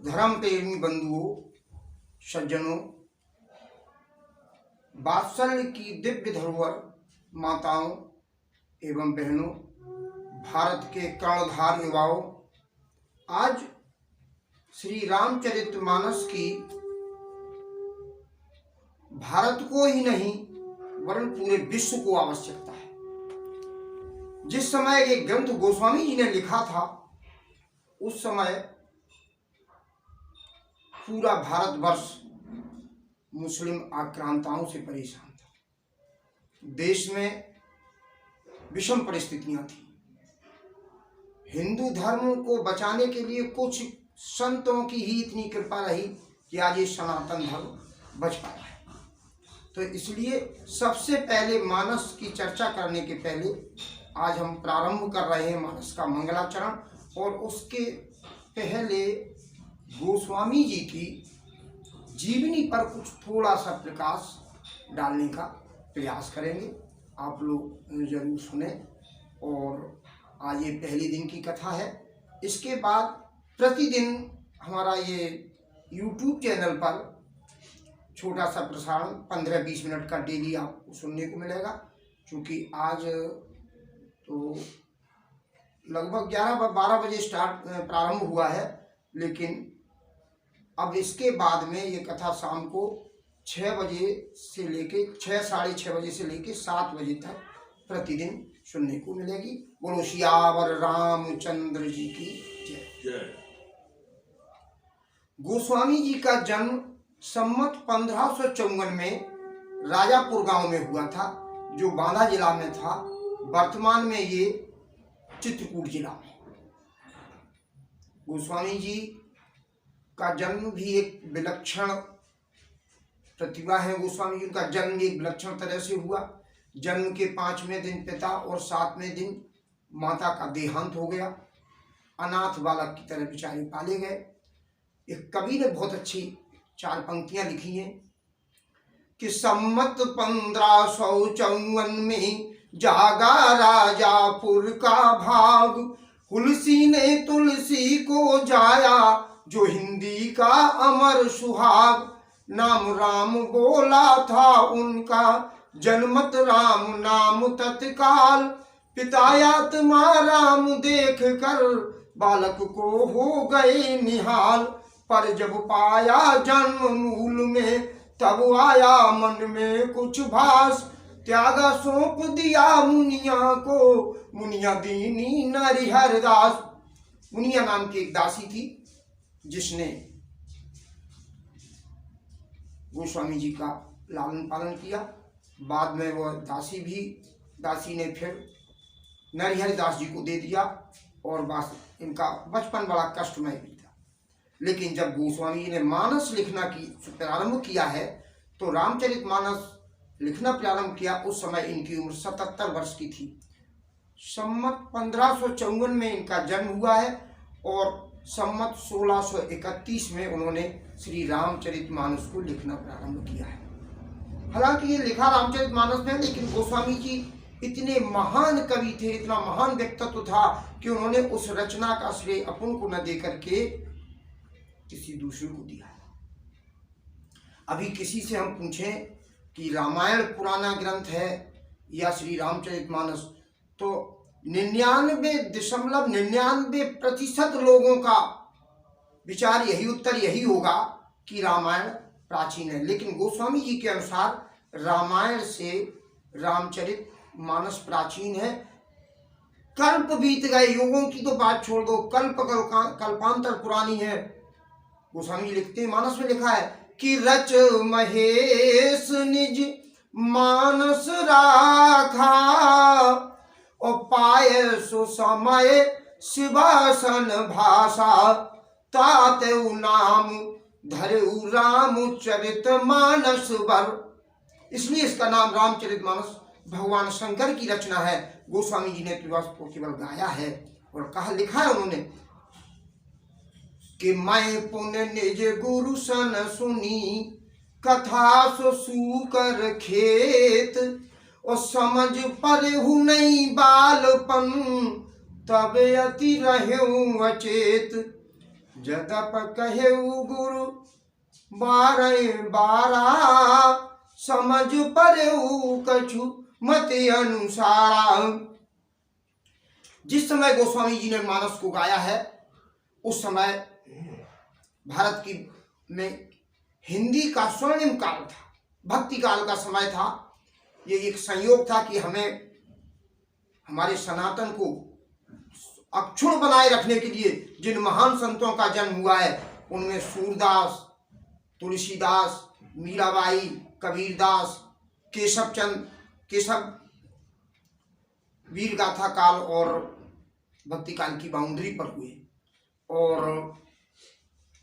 धर्म प्रेमी बंधुओं, सज्जनों, वात्सल्य की दिव्य धरोहर माताओं एवं बहनों, भारत के कर्णधार युवाओं, आज श्री रामचरितमानस की भारत को ही नहीं वरन पूरे विश्व को आवश्यकता है। जिस समय ये ग्रंथ गोस्वामी जी ने लिखा था उस समय पूरा भारतवर्ष मुस्लिम आक्रांताओं से परेशान था। देश में विषम परिस्थितियां थी। हिंदू धर्म को बचाने के लिए कुछ संतों की ही इतनी कृपा रही कि आज ये सनातन धर्म बच पाया है। तो इसलिए सबसे पहले मानस की चर्चा करने के पहले आज हम प्रारंभ कर रहे हैं मानस का मंगलाचरण, और उसके पहले गोस्वामी जी की जीवनी पर कुछ थोड़ा सा प्रकाश डालने का प्रयास करेंगे। आप लोग जरूर सुने। और आज ये पहले दिन की कथा है। इसके बाद प्रतिदिन हमारा ये YouTube चैनल पर छोटा सा प्रसारण 15-20 मिनट का डेली आपको सुनने को मिलेगा। क्योंकि आज तो लगभग 11-12 बजे प्रारंभ हुआ है, लेकिन अब इसके बाद में ये कथा शाम को 6 बजे से लेके 6-6:30 बजे से लेके 7 बजे तक प्रतिदिन सुनने को मिलेगी। बोलो सियावर रामचंद्र जी की जय। गोस्वामी जी का जन्म संवत 1554 में राजापुर गांव में हुआ था, जो बांदा जिला में था। वर्तमान में ये चित्रकूट जिला में। गोस्वामी जी का जन्म भी एक विलक्षण प्रतिभा है। गोस्वामी जी का जन्म एक विलक्षण तरह से हुआ। जन्म के 5वें दिन पिता और 7वें दिन माता का देहांत हो गया। अनाथ बालक की तरह बेचारे पाले गए। एक कवि ने बहुत अच्छी 4 पंक्तियां लिखी हैं कि सम्मत 1554 में जागा राजापुर का भाग, तुलसी ने तुलसी को जाया जो हिंदी का अमर सुहाग। नाम राम बोला था उनका, जन्मत राम नाम तत्काल। पितायात्मा राम देख कर बालक को हो गए निहाल। पर जब पाया जन्म मूल में तब आया मन में कुछ भास। त्यागा सौंप दिया मुनिया को, मुनिया दीनी नारी हरदास। मुनिया नाम की एक दासी थी जिसने गोस्वामी जी का लालन पालन किया। बाद में वह दासी ने फिर नरहरिदास जी को दे दिया और बस इनका बचपन बड़ा कष्टमय भी था। लेकिन जब गोस्वामी जी ने मानस लिखना की प्रारंभ किया है तो रामचरितमानस लिखना प्रारंभ किया, उस समय इनकी उम्र 77 वर्ष की थी। संवत 1554 में इनका जन्म हुआ है और संवत 1631 में उन्होंने श्री रामचरितमानस को लिखना प्रारंभ किया है। हालांकि ये लिखा रामचरितमानस में, लेकिन गोस्वामी जी इतने महान कवि थे, इतना महान व्यक्तित्व था कि उन्होंने उस रचना का श्रेय अपन को न दे करके किसी दूसरे को दिया। अभी किसी से हम पूछें कि रामायण पुराना ग्रंथ है या श्री रामचरितमानस, तो 99.99% लोगों का विचार यही, उत्तर यही होगा कि रामायण प्राचीन है। लेकिन गोस्वामी जी के अनुसार रामायण से रामचरितमानस प्राचीन है। कल्प बीत गए, युगों की तो बात छोड़ दो, कल्पांतर पुरानी है। गोस्वामी जी लिखते हैं, मानस में लिखा है कि रच महेश निज मानस राखा, और पाए सो समय शिवासन भाषा। ताते नाम धरेउ रामचरित मानस वर। इसलिए इसका नाम रामचरितमानस भगवान शंकर की रचना है। गोस्वामी जी ने केवल गाया है और कहा, लिखा है उन्होंने कि मैं पुण्य निज गुरु सन सुनी, कथा सो सूकर खेत। और समझ पर हूँ नहीं बालपन, तब अति रहूं अचेत। जदप कहेउ गुरु बारह बारा, समझ परेउ कछु मत अनुसारा। जिस समय गोस्वामी जी ने मानस को गाया है उस समय भारत की में हिंदी का स्वर्णिम काल था, भक्ति काल का समय था। ये एक संयोग था कि हमें हमारे सनातन को अक्षुण्ण बनाए रखने के लिए जिन महान संतों का जन्म हुआ है उनमें सूरदास, तुलसीदास, मीराबाई, कबीरदास, केशव वीर गाथा काल और भक्ति काल की बाउंड्री पर हुए। और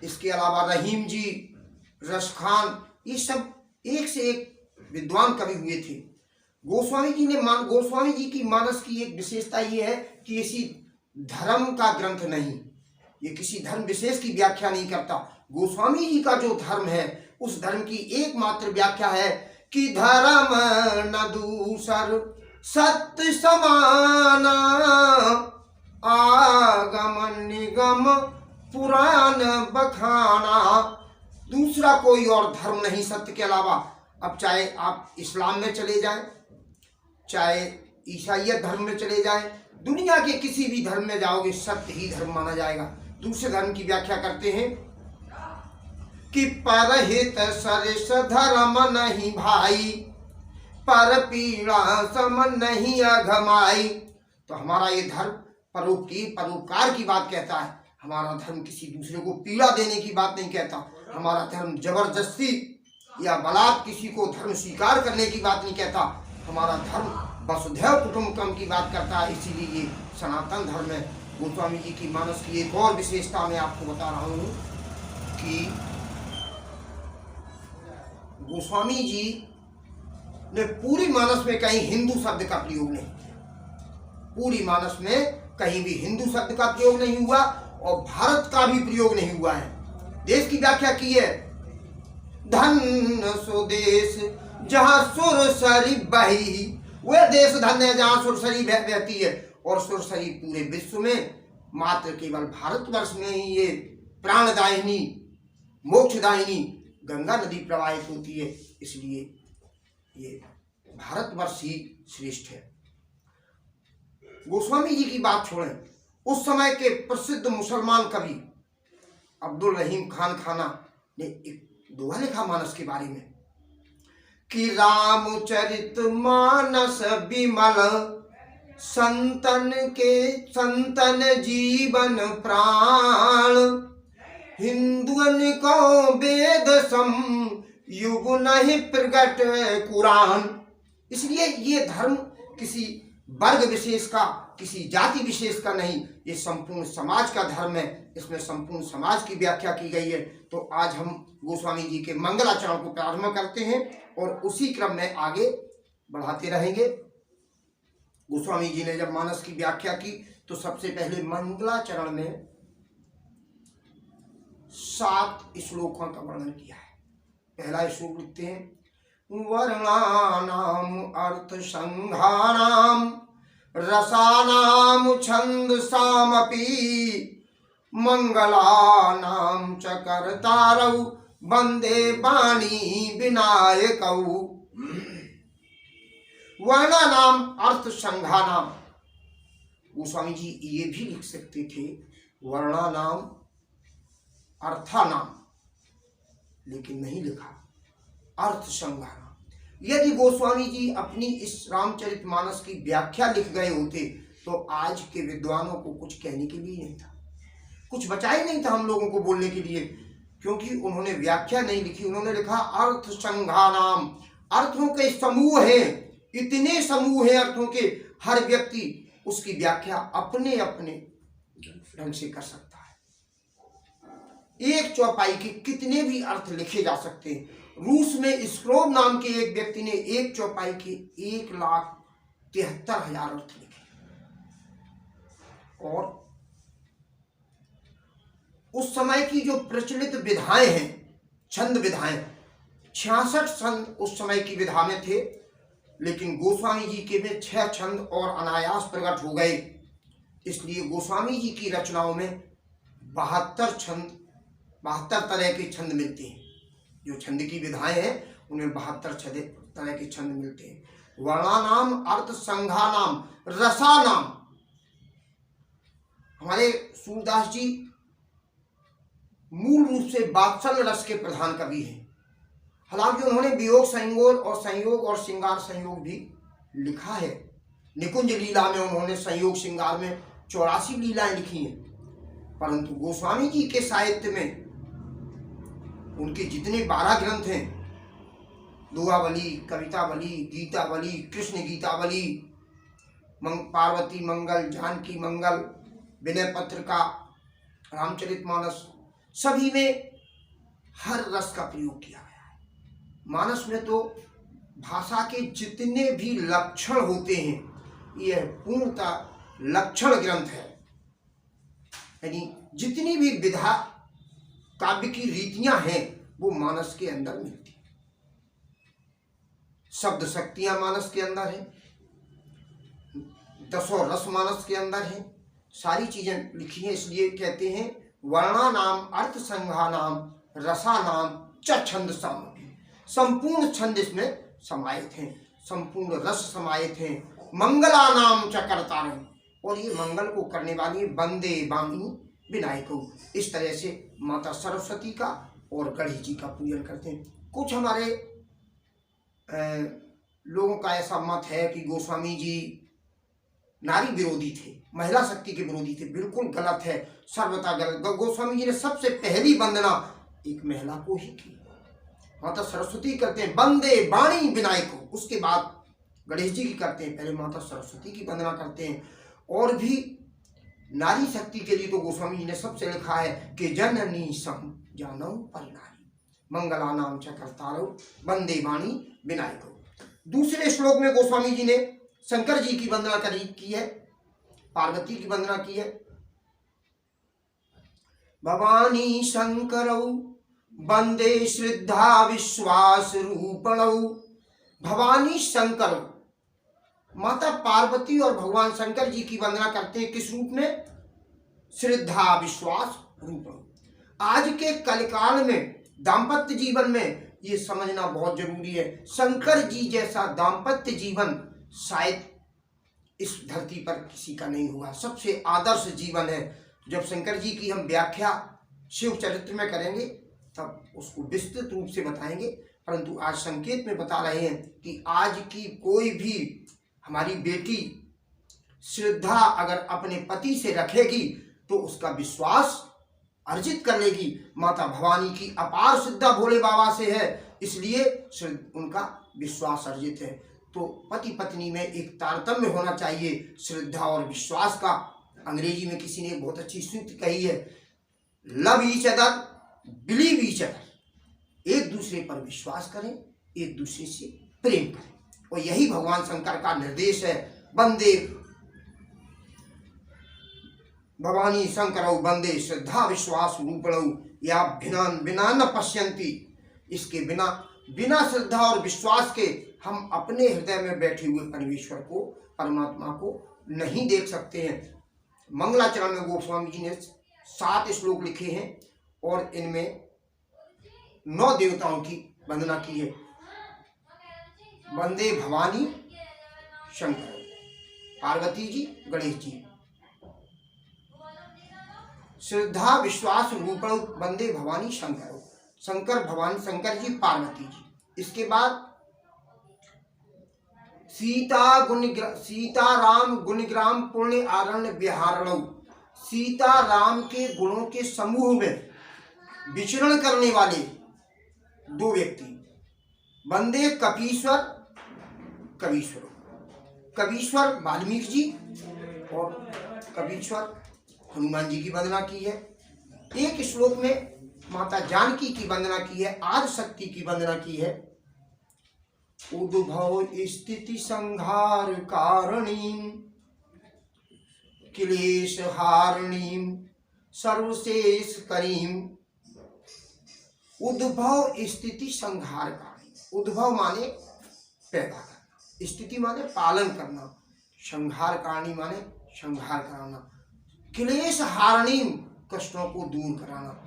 इसके अलावा रहीम जी, रश खान, ये सब एक से एक विद्वान कवि हुए थे। गोस्वामी जी की मानस की एक विशेषता ये है कि किसी धर्म का ग्रंथ नहीं, ये किसी धर्म विशेष की व्याख्या नहीं करता। गोस्वामी जी का जो धर्म है उस धर्म की एकमात्र व्याख्या है कि धर्म न दूसर सत्य समाना, आगम निगम पुराण बखाना। दूसरा कोई और धर्म नहीं सत्य के अलावा। अब चाहे आप इस्लाम में चले जाएं, चाहे ईसाईयत धर्म में चले जाएं, दुनिया के किसी भी धर्म में जाओगे सत्य ही धर्म माना जाएगा। दूसरे धर्म की व्याख्या करते हैं कि परहित सरिस धर्म नहीं भाई, पर पीड़ा सम नहीं अघमाई। तो हमारा ये धर्म परोपकार की बात कहता है। हमारा धर्म किसी दूसरे को पीड़ा देने की बात नहीं कहता। हमारा धर्म जबरदस्ती या बलात् किसी को धर्म स्वीकार करने की बात नहीं कहता। हमारा धर्म वसुधैव कुटुंबकम की बात करता है। इसीलिए ये सनातन धर्म है। गोस्वामी जी की मानस की एक और विशेषता मैं आपको बता रहा हूँ कि गोस्वामी जी ने पूरी मानस में कहीं हिंदू शब्द का प्रयोग नहीं, पूरी मानस में कहीं भी हिंदू शब्द का प्रयोग नहीं हुआ और भारत का भी प्रयोग नहीं हुआ है। देश की व्याख्या की है, धन्य सो देश जहां सुरसरी बही। वह देश धन्य है जहां सुरसरी बहती है। और सुरसरी पूरे विश्व में मात्र केवल भारतवर्ष में ही ये प्राणदायिनी, मोक्षदायिनी गंगा नदी प्रवाहित होती है। इसलिए ये भारतवर्ष ही श्रेष्ठ है। गोस्वामी जी की बात छोड़ें, उस समय के प्रसिद्ध मुसलमान कवि अब्दुल रहीम खान खाना ने एक दोहा लिखा मानस के बारे में कि रामचरित मानस विमल, संतन जीवन प्राण, हिंदुअन को वेद सम युग नहीं प्रगट कुरान। इसलिए ये धर्म किसी वर्ग विशेष का, किसी जाति विशेष का नहीं, ये संपूर्ण समाज का धर्म है। इसमें संपूर्ण समाज की व्याख्या की गई है। तो आज हम गोस्वामी जी के मंगलाचरण को प्रारंभ करते हैं और उसी क्रम में आगे बढ़ाते रहेंगे। गोस्वामी जी ने जब मानस की व्याख्या की तो सबसे पहले मंगलाचरण में 7 श्लोकों का वर्णन किया है। पहला श्लोक लिखते हैं, वर्णानाम अर्थ संघानाम रसानाम छंदसामपि, मंगलानाम च कर्तारौ वंदे पाणि विनायकौ। वर्णानाम अर्थ संघानाम। गोस्वामी जी ये भी लिख सकते थे वर्णानाम अर्थानाम, लेकिन नहीं लिखा अर्थ संघानाम। यदि गोस्वामी जी अपनी इस रामचरितमानस की व्याख्या लिख गए होते तो आज के विद्वानों को कुछ कहने के लिए नहीं था, कुछ बचा ही नहीं था हम लोगों को बोलने के लिए, क्योंकि उन्होंने व्याख्या नहीं लिखी। उन्होंने लिखा अर्थ संघानाम। अर्थों के समूह हैं, इतने समूह हैं अर्थों के, हर व्यक्ति उसकी व्याख्या अपने अपने ढंग से कर सकता है। एक चौपाई के कितने भी अर्थ लिखे जा सकते हैं। रूस में स्क्रोब नाम के एक व्यक्ति ने एक चौपाई के 1,73,000 अर्थ लिखे। और उस समय की जो प्रचलित विधाएं हैं, छंद विधाएं, 66 छंद उस समय की विधा में थे, लेकिन गोस्वामी जी के में 6 छंद और अनायास प्रकट हो गए। इसलिए गोस्वामी जी की रचनाओं में 72 छंद, 72 तरह के छंद मिलते हैं। जो छंद की विधाएं हैं उनमें 72 तरह के छंद मिलते हैं। वर्णानाम, अर्थ संघानाम, रसानाम। हमारे सूरदास जी मूल रूप से वात्सल्य रस के प्रधान कवि हैं। हालांकि उन्होंने वियोग संयोग और श्रृंगार संयोग भी लिखा है। निकुंज लीला में उन्होंने संयोग श्रृंगार में 84 लीलाएं लिखी हैं। परंतु गोस्वामी जी के साहित्य में उनके जितने 12 ग्रंथ हैं, दोहावली, कवितावली, गीतावली, कृष्ण गीतावली, पार्वती मंगल, जानकी मंगल, विनय पत्रिका, रामचरितमानस, सभी में हर रस का प्रयोग किया गया है। मानस में तो भाषा के जितने भी लक्षण होते हैं यह पूर्णतः लक्षण ग्रंथ है। यानी जितनी भी विधा काव्य की रीतियां हैं वो मानस के अंदर मिलती हैं। शब्द शक्तियां मानस के अंदर है, 10 रस मानस के अंदर है, सारी चीजें लिखी हैं। इसलिए कहते हैं वर्णानाम, अर्थ संघानाम, रसानाम च छंद सामग्री। संपूर्ण छंद इसमें समाहित हैं, संपूर्ण रस समाहित हैं। मंगलानाम च कर्तारम, और ये मंगल को करने वाली वंदे वाणी विनायको। इस तरह से माता सरस्वती का और गणेश जी का पूजन करते हैं। कुछ हमारे लोगों का ऐसा मत है कि गोस्वामी जी नारी विरोधी थे, महिला शक्ति के विरोधी थे। बिल्कुल गलत है, सर्वथा गलत। गोस्वामी जी ने सबसे पहली वंदना एक महिला को ही की, माता सरस्वती करते हैं वंदे वाणी विनायको। उसके बाद गणेश जी की करते हैं, पहले माता सरस्वती की वंदना करते हैं। और भी नारी शक्ति के लिए तो गोस्वामी जी ने सबसे लिखा है कि जननी सम जानौ परिनारी, मंगलानाम च कर्तारौ, वंदे वाणी विनायको। दूसरे श्लोक में गोस्वामी जी ने शंकर जी की वंदना की है, पार्वती की वंदना की है। भवानी शंकरौ वंदे श्रद्धा विश्वास रूपणौ। भवानी शंकर, माता पार्वती और भगवान शंकर जी की वंदना करते हैं किस रूप में? श्रद्धा विश्वास रूपणौ। आज के कलिकाल में दाम्पत्य जीवन में ये समझना बहुत जरूरी है। शंकर जी जैसा दाम्पत्य जीवन शायद इस धरती पर किसी का नहीं हुआ। सबसे आदर्श जीवन है। जब शंकर जी की हम व्याख्या शिव चरित्र में करेंगे तब उसको विस्तृत रूप से बताएंगे, परंतु आज संकेत में बता रहे हैं कि आज की कोई भी हमारी बेटी श्रद्धा अगर अपने पति से रखेगी तो उसका विश्वास अर्जित कर लेगी। माता भवानी की अपार श्रद्धा भोले बाबा से है, इसलिए उनका विश्वास अर्जित है। तो पति पत्नी में एक तारतम्य होना चाहिए श्रद्धा और विश्वास का। अंग्रेजी में किसी ने बहुत अच्छी सूक्ति कही है, love each other, believe each other. एक दूसरे पर विश्वास करें, एक दूसरे से प्रेम करें, और यही भगवान शंकर का निर्देश है। वंदे भवानी शंकरौ वंदे श्रद्धा विश्वास रूपणौ या बिना न पश्यंती। इसके बिना श्रद्धा और विश्वास के हम अपने हृदय में बैठे हुए परमेश्वर को, परमात्मा को नहीं देख सकते हैं। मंगलाचरण में गोस्वामी जी ने 7 श्लोक लिखे हैं और इनमें 9 देवताओं की वंदना की है। वंदे भवानी शंकर, पार्वती जी, गणेश जी। श्रद्धा विश्वास रूपण वंदे भवानी शंकर, शंकर भवानी, शंकर जी, पार्वती जी। इसके बाद सीता राम गुणग्राम पुण्य आरण्य विहारणौ। सीता राम के गुणों के समूह में विचरण करने वाले 2 व्यक्ति, वंदे कपीश्वर कवीश्वर। कवीश्वर वाल्मीकि जी और कवीश्वर हनुमान जी की वंदना की है। एक श्लोक में माता जानकी की वंदना की है, आदि शक्ति की वंदना की है। उद्भव स्थिति संहार कारणीं क्लेश हारणीं सर्वशेष करीं। उद्भव स्थिति संहार कारणी। उद्भव माने पैदा करना, स्थिति माने पालन करना, संहार कारणी माने संहार कराना। क्लेश हारणीं, कष्टों को दूर कराना।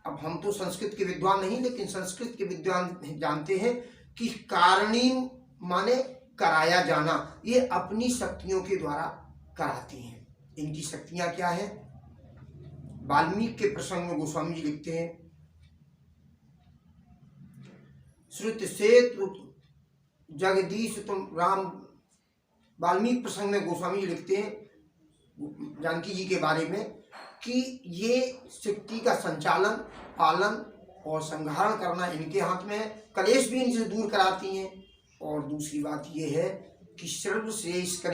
अब हम तो संस्कृत के विद्वान नहीं, लेकिन संस्कृत के विद्वान जानते हैं कि कारणी माने कराया जाना, ये अपनी शक्तियों के द्वारा कराती हैं। इनकी शक्तियां क्या है? वाल्मीकि के प्रसंग में गोस्वामी जी लिखते हैं, श्रुत सेतु जगदीश तुम राम। वाल्मीकि प्रसंग में गोस्वामी जी लिखते हैं जानकी जी के बारे में कि ये शक्ति का संचालन, पालन और संहारण करना इनके हाथ में है। कलेश भी इनसे दूर कराती हैं। और दूसरी बात ये है कि सर्वश्रेष्ठ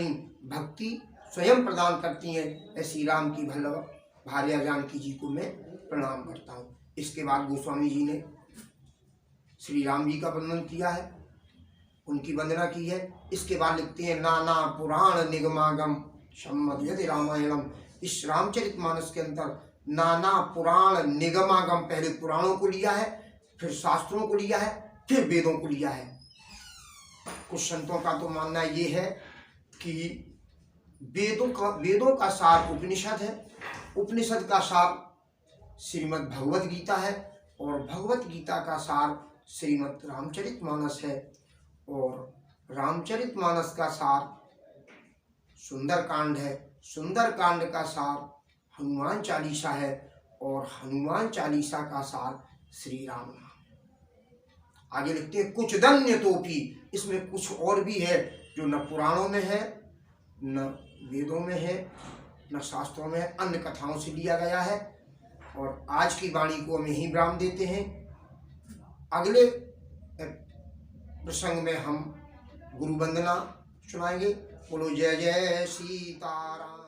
भक्ति स्वयं प्रदान करती हैं। ऐसी राम की वल्लभ भार्या जानकी जी को मैं प्रणाम करता हूँ। इसके बाद गोस्वामी जी ने श्री राम जी का वर्णन किया है, उनकी वंदना की है। इसके बाद लिखते हैं, नाना पुराण निगमागम सम्मत यदि रामायणम। इस रामचरितमानस के अंदर नाना पुराण निगमागम, पहले पुराणों को लिया है, फिर शास्त्रों को लिया है, फिर वेदों को लिया है। कुछ संतों का तो मानना ये है कि वेदों का सार उपनिषद है, उपनिषद का सार श्रीमद् भगवत गीता है, और भगवत गीता का सार श्रीमद् रामचरितमानस है, और रामचरितमानस का सार सुंदरकांड है, सुंदरकांड का सार हनुमान चालीसा है, और हनुमान चालीसा का सार श्री राम नाम। आगे लिखते हैं, कुछ दन्य तोपी, इसमें कुछ और भी है जो न पुराणों में है, न वेदों में है, न शास्त्रों में है, अन्य कथाओं से लिया गया है। और आज की वाणी को हम यहीं विराम देते हैं। अगले प्रसंग में हम गुरु वंदना सुनाएंगे। बोलो जय जय सीताराम।